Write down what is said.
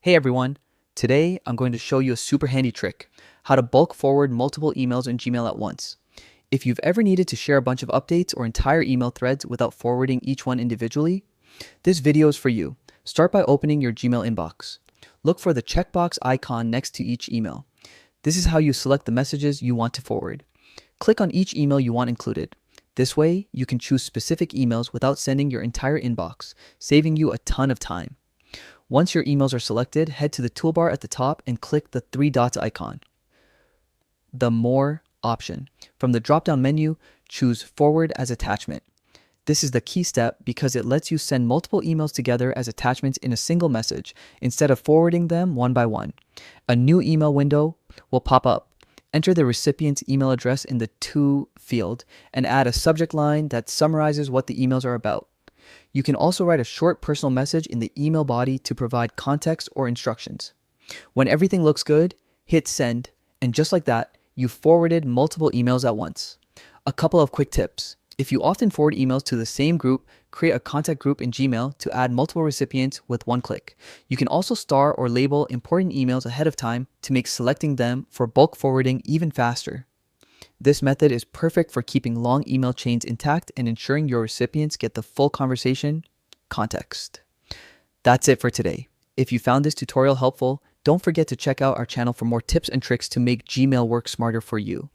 Hey everyone, today I'm going to show you a super handy trick, how to bulk forward multiple emails in Gmail at once. If you've ever needed to share a bunch of updates or entire email threads without forwarding each one individually, this video is for you. Start by opening your Gmail inbox. Look for the checkbox icon next to each email. This is how you select the messages you want to forward. Click on each email you want included. This way, you can choose specific emails without sending your entire inbox, saving you a ton of time. Once your emails are selected, head to the toolbar at the top and click the three dots icon, the More option. From the drop-down menu, choose Forward as Attachment. This is the key step because it lets you send multiple emails together as attachments in a single message instead of forwarding them one by one. A new email window will pop up. Enter the recipient's email address in the To field and add a subject line that summarizes what the emails are about. You can also write a short personal message in the email body to provide context or instructions. When everything looks good, hit send, and just like that, you've forwarded multiple emails at once. A couple of quick tips. If you often forward emails to the same group, create a contact group in Gmail to add multiple recipients with one click. You can also star or label important emails ahead of time to make selecting them for bulk forwarding even faster. This method is perfect for keeping long email chains intact and ensuring your recipients get the full conversation context. That's it for today. If you found this tutorial helpful, don't forget to check out our channel for more tips and tricks to make Gmail work smarter for you.